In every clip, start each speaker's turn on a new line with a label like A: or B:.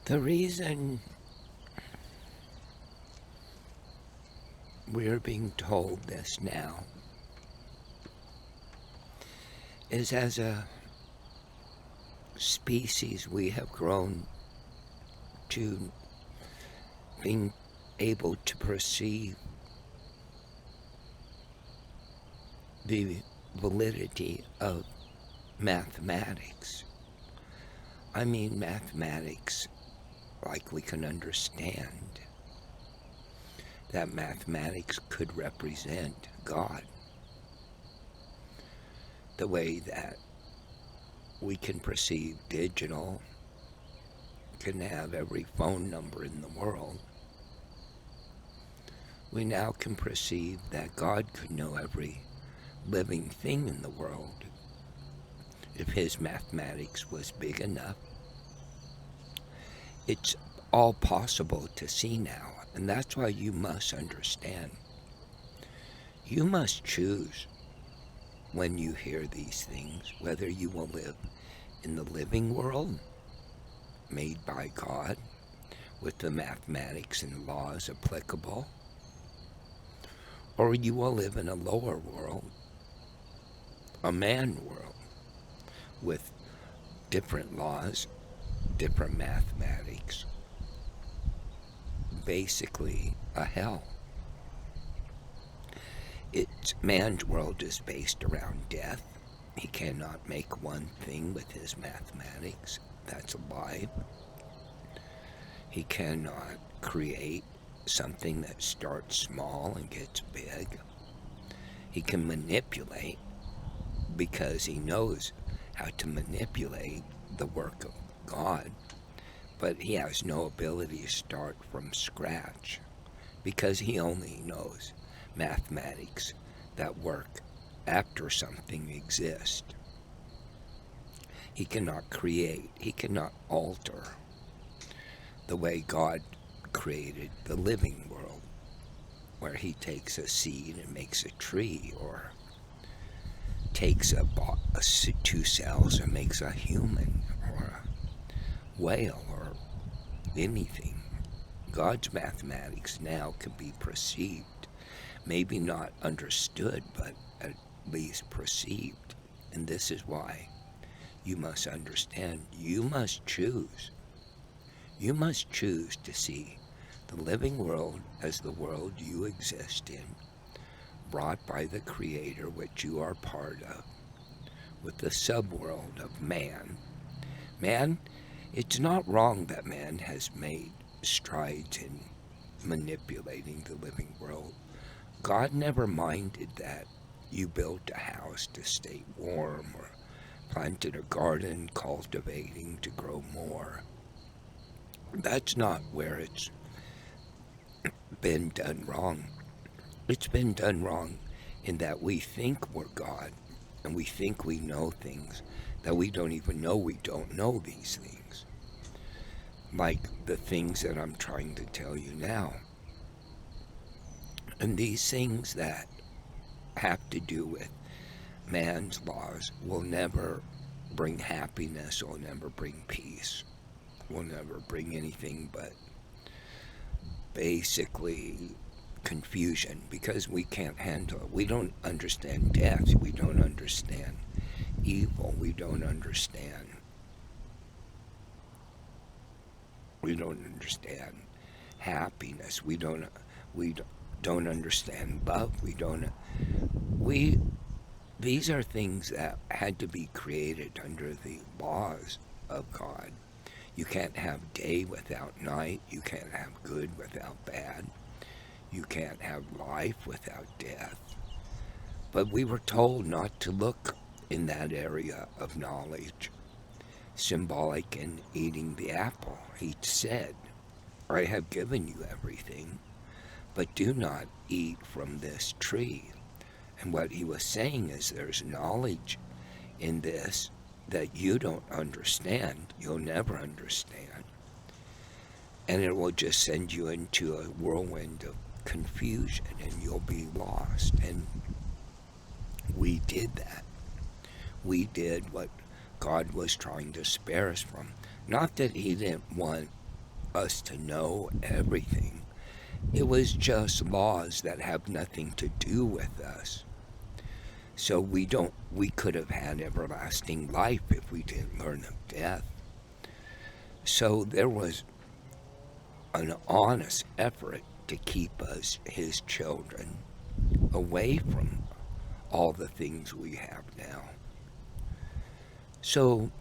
A: The reason we're being told this now is as a species we have grown to being able to perceive the validity of mathematics. I mean mathematics like we can understand that mathematics could represent God. The way that we can perceive digital, can have every phone number in the world. We now can perceive that God could know every living thing in the world if his mathematics was big enough. It's all possible to see now, and that's why you must understand. You must choose when you hear these things whether you will live in the living world made by God with the mathematics and laws applicable, or you will live in a lower world, a man world, with different laws, different mathematics, basically a hell. Man's world is based around death. He cannot make one thing with his mathematics that's alive. He cannot create something that starts small and gets big. He can manipulate because he knows how to manipulate the work of God, but he has no ability to start from scratch because he only knows mathematics that work after something exists. He cannot create, he cannot alter the way God created the living world, where he takes a seed and makes a tree, or takes two cells and makes a human, or a whale, or anything. God's mathematics now can be perceived, maybe not understood, but at least perceived. And this is why you must understand. You must choose. You must choose to see the living world as the world you exist in, brought by the Creator, which you are part of, with the subworld of man. Man, it's not wrong that man has made strides in manipulating the living world. God never minded that you built a house to stay warm, or planted a garden cultivating to grow more. That's not where it's been done wrong. It's been done wrong in that we think we're God, and we think we know things that we don't even know we don't know these things. Like the things that I'm trying to tell you now. And these things that have to do with man's laws will never bring happiness, will never bring peace, will never bring anything but basically confusion, because we can't handle it. We don't understand death. We don't understand evil. We don't understand. We don't understand happiness. We don't understand love. We don't. We. These are things that had to be created under the laws of God. You can't have day without night. You can't have good without bad. You can't have life without death. But we were told not to look in that area of knowledge, symbolic in eating the apple. He said, I have given you everything, but do not eat from this tree. And what he was saying is there's knowledge in this that you don't understand, you'll never understand. And it will just send you into a whirlwind of confusion and you'll be lost. And we did that. We did what God was trying to spare us from. Not that he didn't want us to know everything. It was just laws that have nothing to do with us. So we could have had everlasting life if we didn't learn of death. So there was an honest effort to keep us, his children, away from all the things we have now. So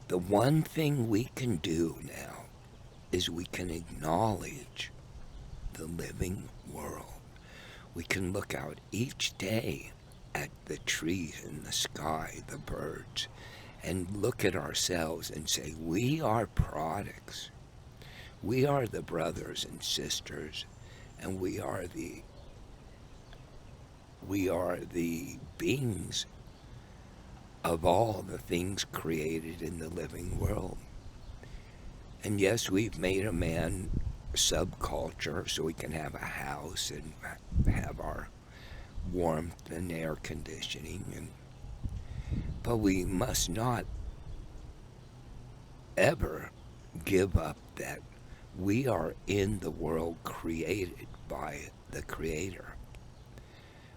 A: the one thing we can do now is we can acknowledge the living world. We can look out each day at the trees and the sky, the birds, and look at ourselves and say, we are products. We are the brothers and sisters, and we are the beings of all the things created in the living world. And yes, we've made a man subculture so we can have a house and have our warmth and air conditioning, but we must not ever give up that we are in the world created by the Creator.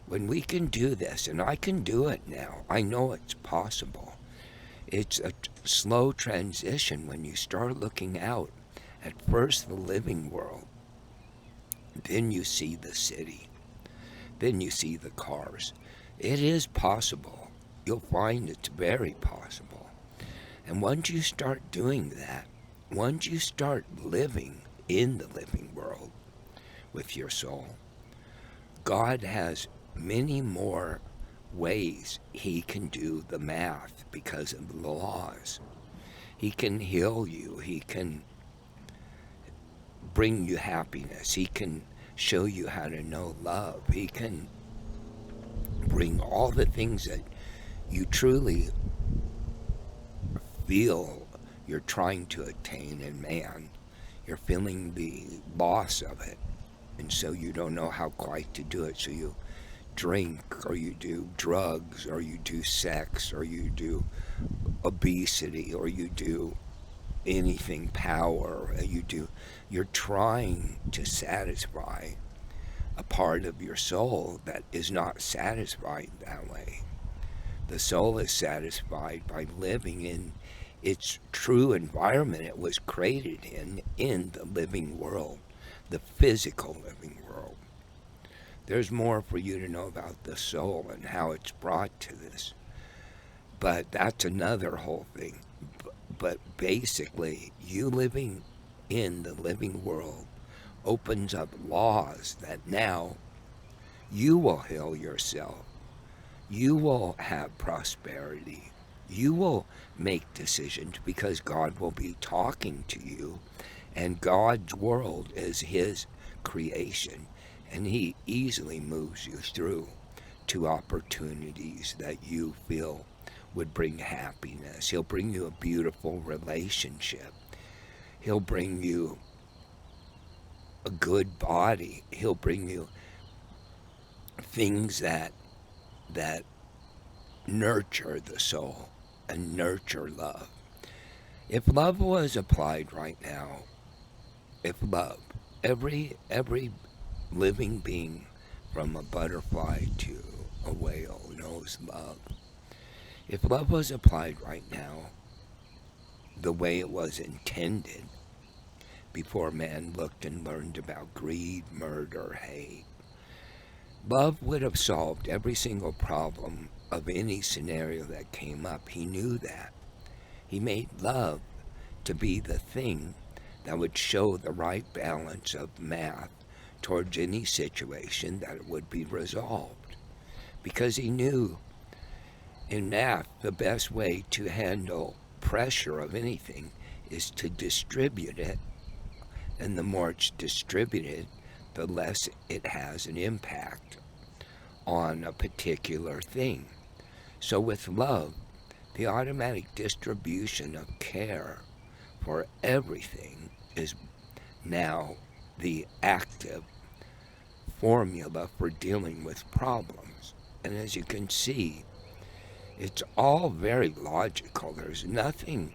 A: When we can do this, and I can do it now, I know it's possible. It's a slow transition when you start looking out at first the living world, then you see the city, then you see the cars. It is possible. You'll find it's very possible. And once you start doing that, once you start living in the living world with your soul, God has many more ways he can do the math because of the laws. He can heal you. He can bring you happiness. He can show you how to know love. He can bring all the things that you truly feel you're trying to attain in man. You're feeling the loss of it, and so you don't know how quite to do it. So you drink, or you do drugs, or you do sex, or you do obesity, or you do anything power, you're trying to satisfy a part of your soul that is not satisfied that way. The soul is satisfied by living in its true environment it was created in the living world, the physical living world. There's more for you to know about the soul and how it's brought to this, but that's another whole thing. But basically, you living in the living world opens up laws that now you will heal yourself. You will have prosperity. You will make decisions because God will be talking to you, and God's world is his creation, and he easily moves you through to opportunities that you feel would bring happiness. He'll bring you a beautiful relationship. He'll bring you a good body. He'll bring you things that nurture the soul and nurture love. If love was applied right now, every living being from a butterfly to a whale knows love. If love was applied right now the way it was intended before man looked and learned about greed, murder, hate, love would have solved every single problem of any scenario that came up. He knew that. He made love to be the thing that would show the right balance of math towards any situation that it would be resolved. Because he knew in math the best way to handle pressure of anything is to distribute it. And the more it's distributed, the less it has an impact on a particular thing. So with love, the automatic distribution of care for everything is now the active formula for dealing with problems. And as you can see, it's all very logical. There's nothing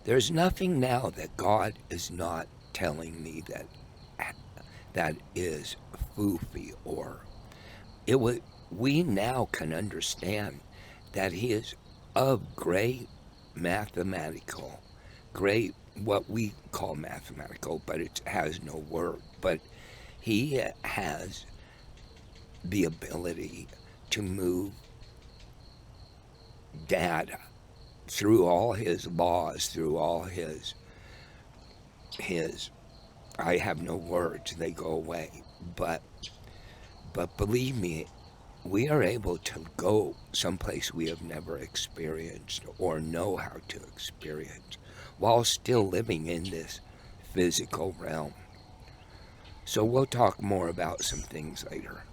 A: There's nothing now that God is not telling me that is foofy, or it would. We now can understand that He is of great mathematical, great what we call mathematical, but it has no word. But He has the ability to move data through all His laws, through all his I have no words, they go away. But believe me, we are able to go someplace we have never experienced or know how to experience while still living in this physical realm. So we'll talk more about some things later.